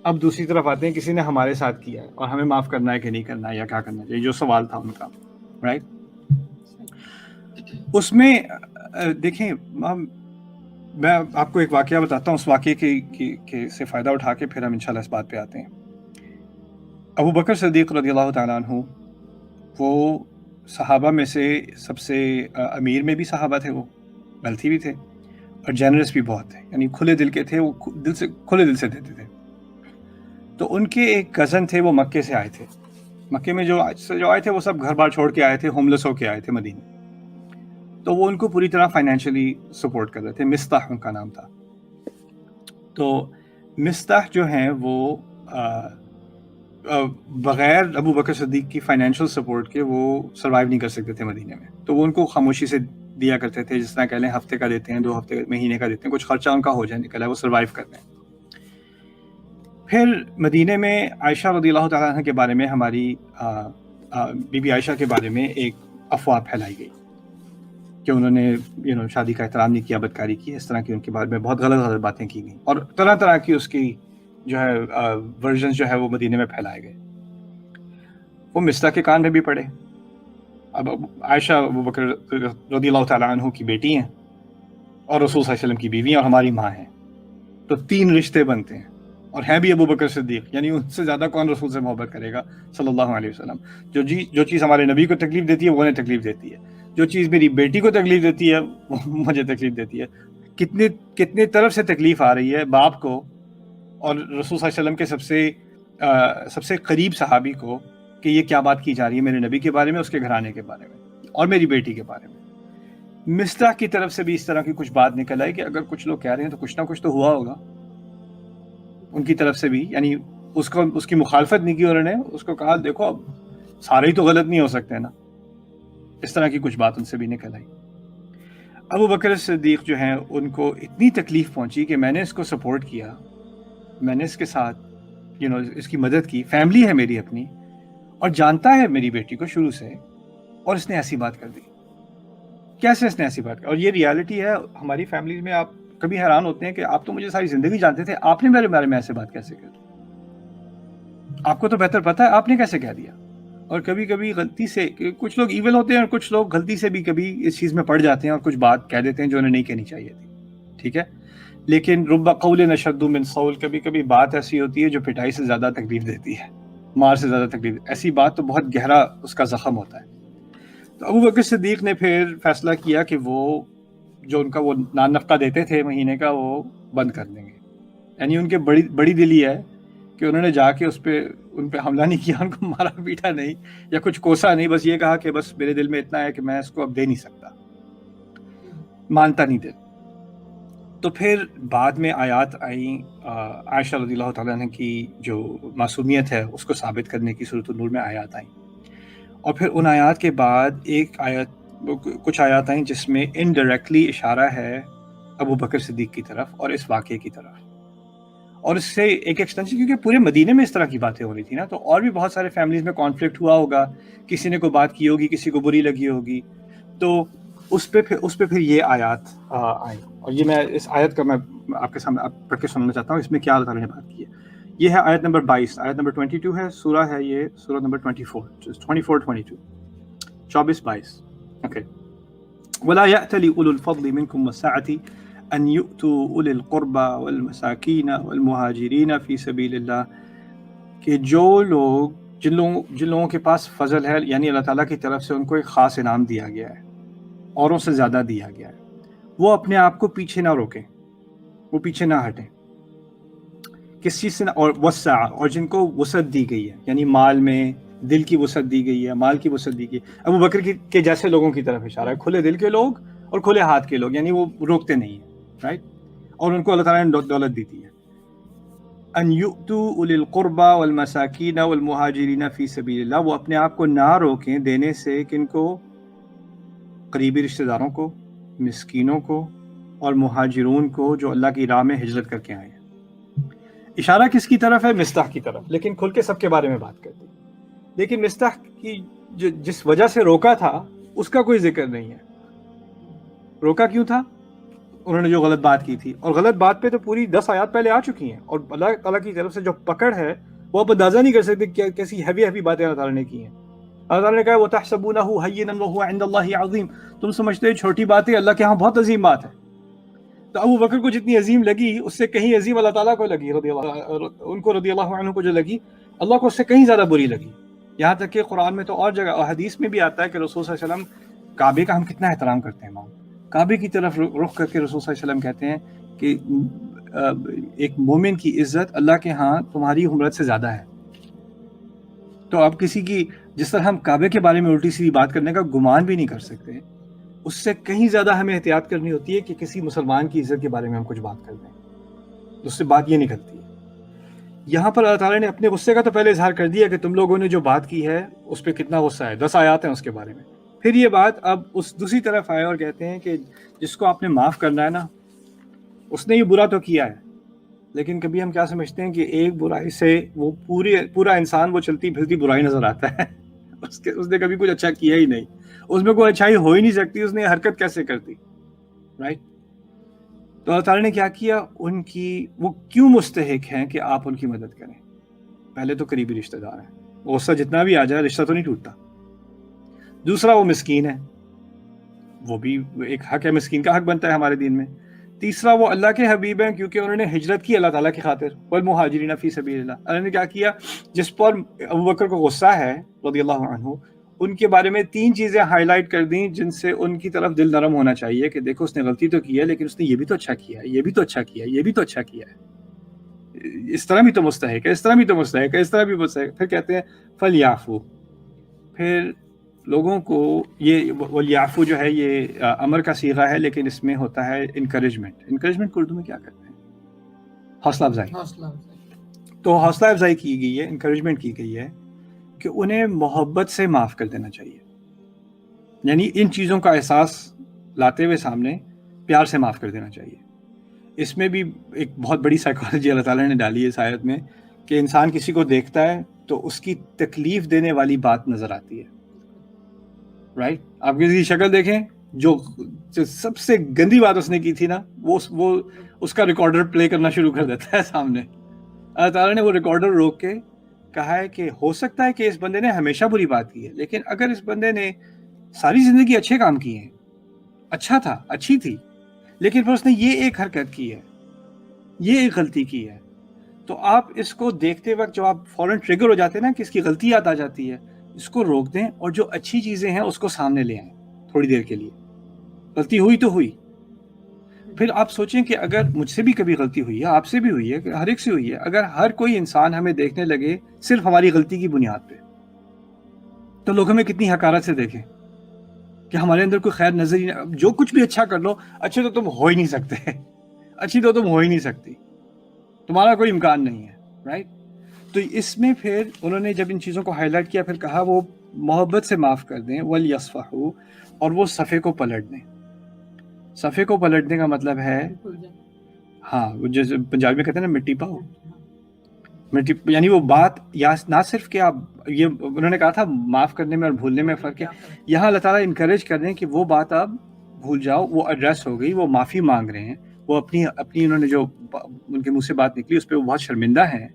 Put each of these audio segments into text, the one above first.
اب دوسری طرف آتے ہیں کسی نے ہمارے ساتھ کیا ہے اور ہمیں معاف کرنا ہے کہ نہیں کرنا ہے یا کیا کرنا چاہیے، جو سوال تھا ان کا، رائٹ. اس میں دیکھیں میں آپ کو ایک واقعہ بتاتا ہوں، اس واقعے کے سے فائدہ اٹھا کے پھر ہم انشاءاللہ اس بات پہ آتے ہیں. ابو بکر صدیق رضی اللہ تعالیٰ عنہ وہ صحابہ میں سے سب سے امیر میں بھی صحابہ تھے، وہ ویلتھی بھی تھے اور جنرس بھی بہت تھے، یعنی کھلے دل کے تھے، وہ کھلے دل سے دیتے تھے. تو ان کے ایک کزن تھے، وہ مکے سے آئے تھے. مکے میں جو آئے تھے وہ سب گھر بار چھوڑ کے آئے تھے، ہوملیس ہو کے آئے تھے مدینے. تو وہ ان کو پوری طرح فائنینشلی سپورٹ کر رہے تھے. مستح ان کا نام تھا. تو مستح جو ہیں وہ بغیر ابو بکر صدیق کی فائنینشل سپورٹ کے وہ سروائیو نہیں کر سکتے تھے مدینے میں. تو وہ ان کو خاموشی سے دیا کرتے تھے، جس طرح کہہ لیں ہفتے کا دیتے ہیں، 2 ہفتے مہینے کا دیتے ہیں، کچھ خرچہ ان کا ہو جائے نکلا ہے، وہ سروائیو کرتے ہیں. پھر مدینے میں عائشہ رضی اللہ تعالیٰ عنہ کے بارے میں، ہماری بی بی عائشہ کے بارے میں ایک افواہ پھیلائی گئی کہ انہوں نے شادی کا احترام نہیں کیا، بدکاری کی، اس طرح کی ان کے بارے میں بہت غلط باتیں کی گئیں، اور طرح طرح کی اس کی جو ہے ورژنز جو ہے وہ مدینے میں پھیلائے گئے. وہ مستح کے کان میں بھی پڑے. اب عائشہ ابو بکر رضی اللہ تعالیٰ عنہ کی بیٹی ہیں اور رسول صلی اللہ علیہ وسلم کی بیوی ہیں اور ہماری ماں ہیں. تو 3 رشتے بنتے ہیں اور ہیں بھی ابو بکر صدیق، یعنی ان سے زیادہ کون رسول سے محبت کرے گا صلی اللہ علیہ وسلم. جو چیز ہمارے نبی کو تکلیف دیتی ہے وہ انہیں تکلیف دیتی ہے، جو چیز میری بیٹی کو تکلیف دیتی ہے وہ مجھے تکلیف دیتی ہے. کتنے طرف سے تکلیف آ رہی ہے باپ کو اور رسول صلی اللہ علیہ وسلم کے سب سے قریب صحابی کو کہ یہ کیا بات کی جا رہی ہے میرے نبی کے بارے میں، اس کے گھرانے کے بارے میں اور میری بیٹی کے بارے میں. مستح کی طرف سے بھی اس طرح کی کچھ بات نکل آئی کہ اگر کچھ لوگ کہہ رہے ہیں تو کچھ نہ کچھ تو ہوا ہوگا ان کی طرف سے بھی. یعنی اس کی مخالفت نہیں کی انہوں نے، اس کو کہا دیکھو اب سارے ہی تو غلط نہیں ہو سکتے نا. اس طرح کی کچھ بات ان سے بھی نکل آئی. ابو بکر صدیق جو ہیں ان کو اتنی تکلیف پہنچی کہ میں نے اس کو سپورٹ کیا، میں نے اس کے ساتھ اس کی مدد کی، فیملی ہے میری اپنی اور جانتا ہے میری بیٹی کو شروع سے، اور اس نے ایسی بات کر دی. کیسے اس نے ایسی بات کر؟ اور یہ ریالٹی ہے ہماری فیملی میں. آپ کبھی حیران ہوتے ہیں کہ آپ تو مجھے ساری زندگی جانتے تھے، آپ نے میرے بارے میں ایسے بات کیسے کر؟ آپ کو تو بہتر پتا ہے، آپ نے کیسے کہہ دیا؟ اور کبھی کبھی غلطی سے کچھ لوگ ایول ہوتے ہیں اور کچھ لوگ غلطی سے بھی کبھی اس چیز میں پڑ جاتے ہیں اور کچھ بات کہہ دیتے ہیں جو انہیں نہیں کہنی چاہیے تھی. ٹھیک ہے، لیکن رب قول اشد من صول، کبھی کبھی بات ایسی ہوتی ہے جو پٹائی سے زیادہ تکلیف دیتی ہے، مار سے زیادہ تکلیف. ایسی بات تو بہت گہرا اس کا زخم ہوتا ہے. تو ابو بکر صدیق نے پھر فیصلہ کیا کہ وہ جو ان کا وہ نان نفقہ دیتے تھے مہینے کا وہ بند کر دیں گے. یعنی ان کے بڑی دلی ہے کہ انہوں نے جا کے ان پہ حملہ نہیں کیا، ان کو مارا پیٹا نہیں یا کچھ کوسا نہیں، بس یہ کہا کہ بس میرے دل میں اتنا ہے کہ میں اس کو اب دے نہیں سکتا، مانتا نہیں دل. تو پھر بعد میں آیات آئیں عائشہ رضی اللہ تعالیٰ عنہ کی جو معصومیت ہے اس کو ثابت کرنے کی، سورۃ النور میں آیات آئیں. اور پھر ان آیات کے بعد کچھ آیات آئیں جس میں انڈائریکٹلی اشارہ ہے ابو بکر صدیق کی طرف اور اس واقعے کی طرف. اور اس سے ایک ایکسٹینشن، کیونکہ پورے مدینے میں اس طرح کی باتیں ہو رہی تھی نا، تو اور بھی بہت سارے فیملیز میں کانفلکٹ ہوا ہوگا، کسی نے کوئی بات کی ہوگی، کسی کو بری لگی ہوگی، تو اس پہ پھر یہ آیات آئیں. اور یہ میں اس آیت کا میں آپ کے سامنے پڑھ کے سنانا چاہتا ہوں، اس میں کیا اللہ تعالیٰ نے بات کی ہے. یہ ہے آیت نمبر 22، آیت نمبر 22 ہے، سورہ ہے یہ سورہ نمبر 24 22. اوکے. وَلَا يَأْتَلِ أُولُو الْفَضْلِ مِنْكُمْ وَالسَّعَةِ أَنْ يُؤْتُوا أُولِي الْقُرْبَى وَالْمَسَاكِينَ وَالْمُهَاجِرِينَ فِي سَبِيلِ اللَّهِ، کہ جو لوگ جن لوگوں کے پاس فضل ہے، یعنی اللہ تعالیٰ کی طرف سے ان کو ایک خاص انعام دیا گیا ہے، اوروں سے زیادہ دیا گیا ہے، وہ اپنے آپ کو پیچھے نہ روکیں، وہ پیچھے نہ ہٹیں. کس چیز سے؟ اور وسع، اور جن کو وسعت دی گئی ہے، یعنی مال میں دل کی وسعت دی گئی ہے، مال کی وسعت دی گئی ہے. ابو بکر کے جیسے لوگوں کی طرف اشارہ ہے، کھلے دل کے لوگ اور کھلے ہاتھ کے لوگ، یعنی وہ روکتے نہیں ہیں، رائٹ. اور ان کو اللہ تعالیٰ نے دولت دی ہے. ان یؤتوا اولی القربى والمساکین والمہاجرین فی سبیل اللہ، وہ اپنے آپ کو نہ روکیں دینے سے، کن کو؟ قریبی رشتہ داروں کو، مسکینوں کو اور مہاجرون کو جو اللہ کی راہ میں ہجرت کر کے آئے ہیں. اشارہ کس کی طرف ہے؟ مستح کی طرف، لیکن کھل کے سب کے بارے میں بات کرتی. لیکن مستح کی جس وجہ سے روکا تھا اس کا کوئی ذکر نہیں ہے. روکا کیوں تھا؟ انہوں نے جو غلط بات کی تھی، اور غلط بات پہ تو پوری 10 آیات پہلے آ چکی ہیں، اور اللہ تعالیٰ کی طرف سے جو پکڑ ہے وہ آپ اندازہ نہیں کر سکتے کیسی ہیوی باتیں اللہ تعالیٰ نے کی ہیں. اللہ تعالیٰ نے کہا وَتَحْسَبُونَهُ هَيِّنًا وَهُوَ عِندَ اللَّهِ عَظِيمٌ، تم سمجھتے ہو چھوٹی بات ہے، اللہ کے ہاں بہت عظیم بات ہے. تو ابو بکر کو جتنی عظیم لگی اس سے کہیں عظیم اللہ تعالیٰ کو لگی، ان کو رضی اللہ عنہ کو جو لگی اللہ کو اس سے کہیں زیادہ بری لگی. یہاں تک کہ قرآن میں تو اور جگہ اور حدیث میں بھی آتا ہے کہ رسول صلی اللہ علیہ وسلم کعبے کا ہم کتنا احترام کرتے ہیں. کعبے کی طرف رخ کر کے رسول صلی اللہ علیہ وسلم کہتے ہیں کہ ایک مومن کی عزت اللہ کے ہاں تمہاری عمرت سے زیادہ ہے. تو اب کسی کی جس طرح ہم کعبے کے بارے میں الٹی سیدھی بات کرنے کا گمان بھی نہیں کر سکتے، اس سے کہیں زیادہ ہمیں احتیاط کرنی ہوتی ہے کہ کسی مسلمان کی عزت کے بارے میں ہم کچھ بات کر دیں. اس سے بات یہ نکلتی ہے. یہاں پر اللہ تعالیٰ نے اپنے غصے کا تو پہلے اظہار کر دیا کہ تم لوگوں نے جو بات کی ہے اس پہ کتنا غصہ ہے، 10 آیات ہیں اس کے بارے میں. پھر یہ بات اب اس دوسری طرف آئے اور کہتے ہیں کہ جس کو آپ نے معاف کرنا ہے نا، اس نے یہ برا تو کیا ہے، لیکن کبھی ہم کیا سمجھتے ہیں کہ ایک برائی سے وہ پورا انسان وہ چلتی پھرتی برائی نظر آتا ہے. اس نے کبھی کچھ اچھا کیا ہی نہیں، اس میں کوئی اچھائی ہو ہی نہیں سکتی، اس نے حرکت کیسے کرتی، رائٹ؟ تو اللہ تعالیٰ نے کیا کیا، ان کی وہ کیوں مستحق ہیں کہ آپ ان کی مدد کریں. پہلے تو قریبی رشتہ دار ہیں، غصہ جتنا بھی آ جائے رشتہ تو نہیں ٹوٹتا. دوسرا وہ مسکین ہے، وہ بھی ایک حق ہے، مسکین کا حق بنتا ہے ہمارے دین میں. تیسرا وہ اللہ کے حبیب ہیں کیونکہ انہوں نے ہجرت کی اللہ تعالیٰ کی خاطر، والمہاجرین فی سبیل اللہ. اللہ نے کیا کیا، جس پر ابو بکر کو غصہ ہے رضی اللہ عنہ، ان کے بارے میں 3 چیزیں ہائی لائٹ کر دیں جن سے ان کی طرف دل نرم ہونا چاہیے کہ دیکھو اس نے غلطی تو کی ہے لیکن اس نے یہ بھی تو اچھا کیا ہے، یہ بھی تو اچھا کیا ہے، یہ بھی تو اچھا کیا ہے، اس طرح بھی تو مستحق ہے، اس طرح بھی تو مستحق ہے، اس طرح بھی مستحق. پھر کہتے ہیں فلیعفو. پھر لوگوں کو یہ ولیعفو جو ہے یہ امر کا صیغہ ہے، لیکن اس میں ہوتا ہے انکریجمنٹ. انکریجمنٹ کو اردو میں کیا کہتے ہیں؟ حوصلہ افزائی. تو حوصلہ افزائی کی گئی ہے، انکریجمنٹ کی گئی ہے کہ انہیں محبت سے معاف کر دینا چاہیے. یعنی ان چیزوں کا احساس لاتے ہوئے سامنے پیار سے معاف کر دینا چاہیے. اس میں بھی ایک بہت بڑی سائیکالوجی اللہ تعالیٰ نے ڈالی ہے اس آیت میں کہ انسان کسی کو دیکھتا ہے تو اس کی تکلیف دینے والی بات نظر آتی ہے، رائٹ؟ آپ کسی کی شکل دیکھیں، جو سب سے گندی بات اس نے کی تھی نا، وہ اس کا ریکارڈر پلے کرنا شروع کر دیتا ہے سامنے. اللہ تعالیٰ نے وہ ریکارڈر روک کے کہا ہے کہ ہو سکتا ہے کہ اس بندے نے ہمیشہ بری بات کی ہے، لیکن اگر اس بندے نے ساری زندگی اچھے کام کیے ہیں، اچھا تھا، اچھی تھی، لیکن پھر اس نے یہ ایک حرکت کی ہے، یہ ایک غلطی کی ہے، تو آپ اس کو دیکھتے وقت جو آپ فوراً ٹریگر ہو جاتے ہیں نا کہ اس کی غلطی یاد آ جاتی ہے، اس کو روک دیں اور جو اچھی چیزیں ہیں اس کو سامنے لے آئیں تھوڑی دیر کے لیے. غلطی ہوئی تو ہوئی. پھر آپ سوچیں کہ اگر مجھ سے بھی کبھی غلطی ہوئی ہے، آپ سے بھی ہوئی ہے، ہر ایک سے ہوئی ہے، اگر ہر کوئی انسان ہمیں دیکھنے لگے صرف ہماری غلطی کی بنیاد پہ، تو لوگ ہمیں کتنی حقارت سے دیکھیں کہ ہمارے اندر کوئی خیر نظر ہی نہیں. جو کچھ بھی اچھا کر لو، اچھے تو تم ہو ہی نہیں سکتے، اچھی تو تم ہو ہی نہیں سکتی، تمہارا کوئی امکان نہیں ہے، رائٹ؟ تو اس میں پھر انہوں نے جب ان چیزوں کو ہائی لائٹ کیا، پھر کہا وہ محبت سے معاف کر دیں، وَلْيَصْفَحُوا، اور وہ صفحے کو پلٹ دیں. صفحے کو پلٹنے کا مطلب ہے، ہاں جیسے پنجابی میں کہتے ہیں نا مٹی پاؤ، مٹی، یعنی وہ بات یا نہ صرف کہ آپ یہ انہوں نے کہا تھا معاف کرنے میں اور بھولنے میں فرق ہے، یہاں اللہ تعالیٰ انکریج کر دیں کہ وہ بات آپ بھول جاؤ، وہ ایڈریس ہو گئی، وہ معافی مانگ رہے ہیں، وہ اپنی انہوں نے جو ان کے منہ سے بات نکلی اس پہ وہ بہت شرمندہ ہیں،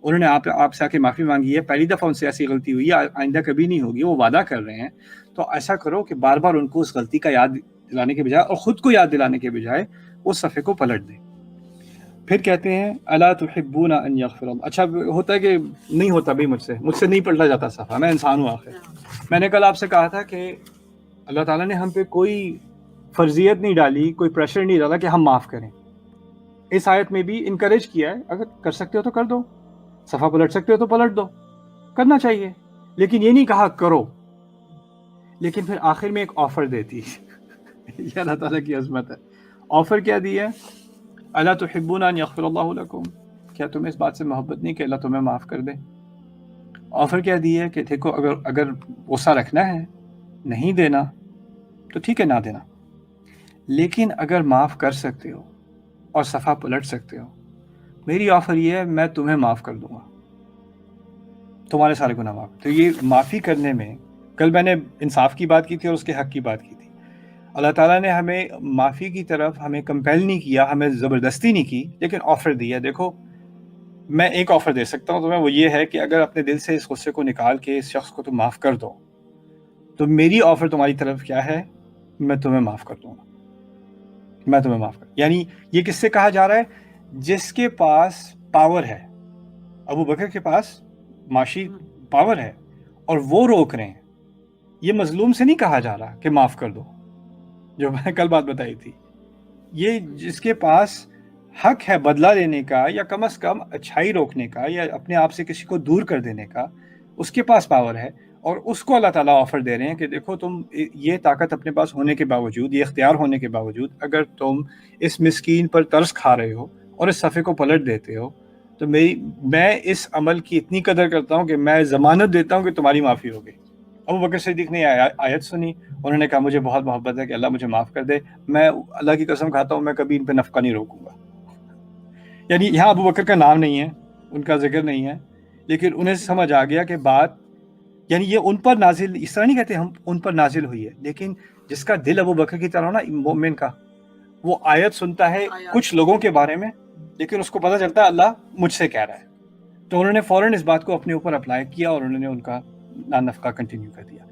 انہوں نے آپ سے آ کے معافی مانگی ہے، پہلی دفعہ ان سے ایسی غلطی ہوئی ہے، آئندہ کبھی نہیں ہوگی، وہ وعدہ کر رہے ہیں. تو ایسا کرو کہ بار بار ان کو اس غلطی کا یاد دلانے کے بجائے اور خود کو یاد دلانے کے بجائے وہ صفحے کو پلٹ دیں. پھر کہتے ہیں الا تحبون ان یغفر اللہ. اچھا ہوتا ہے کہ نہیں ہوتا بھائی، مجھ سے نہیں پلٹا جاتا صفحہ، میں انسان ہوں آخر. میں نے کل آپ سے کہا تھا کہ اللہ تعالیٰ نے ہم پہ کوئی فرضیت نہیں ڈالی، کوئی پریشر نہیں ڈالا کہ ہم معاف کریں. اس آیت میں بھی انکریج کیا ہے، اگر کر سکتے ہو تو کر دو، صفحہ پلٹ سکتے ہو تو پلٹ دو، کرنا چاہیے، لیکن یہ نہیں کہا کرو. لیکن پھر آخر میں ایک آفر دیتی یہ اللہ تعالیٰ کی عظمت ہے. آفر کیا دی ہے؟ الا تحبون ان یغفر اللہ لکم، کیا تمہیں اس بات سے محبت نہیں کہ اللہ تمہیں معاف کر دے؟ آفر کیا دی ہے کہ دیکھو اگر غصہ رکھنا ہے، نہیں دینا تو ٹھیک ہے، نہ دینا، لیکن اگر معاف کر سکتے ہو اور صفحہ پلٹ سکتے ہو، میری آفر یہ ہے میں تمہیں معاف کر دوں گا، تمہارے سارے گناہ معاف. تو یہ معافی کرنے میں کل میں نے انصاف کی بات کی تھی اور اس کے حق کی بات کی تھی. اللہ تعالیٰ نے ہمیں معافی کی طرف ہمیں کمپیل نہیں کیا, ہمیں زبردستی نہیں کی, لیکن آفر دیا. دیکھو میں ایک آفر دے سکتا ہوں تمہیں, وہ یہ ہے کہ اگر اپنے دل سے اس غصے کو نکال کے اس شخص کو تم معاف کر دو, تو میری آفر تمہاری طرف کیا ہے, میں تمہیں معاف کر دوں گا, میں تمہیں معاف کر. یعنی یہ کس سے کہا جا رہا ہے؟ جس کے پاس پاور ہے. ابو بکر کے پاس معاشی پاور ہے اور وہ روک رہے ہیں. یہ مظلوم سے نہیں کہا جا رہا کہ معاف کر دو, جو میں نے کل بات بتائی تھی. یہ جس کے پاس حق ہے بدلہ لینے کا, یا کم از کم اچھائی روکنے کا, یا اپنے آپ سے کسی کو دور کر دینے کا, اس کے پاس پاور ہے. اور اس کو اللہ تعالیٰ آفر دے رہے ہیں کہ دیکھو تم یہ طاقت اپنے پاس ہونے کے باوجود, یہ اختیار ہونے کے باوجود, اگر تم اس مسکین پر ترس کھا رہے ہو اور اس صفحے کو پلٹ دیتے ہو, تو میں اس عمل کی اتنی قدر کرتا ہوں کہ میں ضمانت دیتا ہوں کہ تمہاری معافی ہوگی. ابو بکر صدیق نے آیت سنی, انہوں نے کہا مجھے بہت محبت ہے کہ اللہ مجھے معاف کر دے, میں اللہ کی قسم کھاتا ہوں میں کبھی ان پہ نفقہ نہیں روکوں گا. یعنی یہاں ابو بکر کا نام نہیں ہے, ان کا ذکر نہیں ہے, لیکن انہیں سمجھ آ گیا کہ بات, یعنی یہ ان پر نازل, اس طرح نہیں کہتے ہم ان پر نازل ہوئی ہے, لیکن جس کا دل ابو بکر کی طرح ہو نا, مومن کا, وہ آیت سنتا ہے کچھ لوگوں کے بارے میں, لیکن اس کو پتہ چلتا ہے اللہ مجھ سے کہہ رہا ہے, تو انہوں نے فوراً اس بات کو اپنے اوپر اپلائی کیا اور انہوں نے ان کا نفقہ کنٹینیو کر دیا.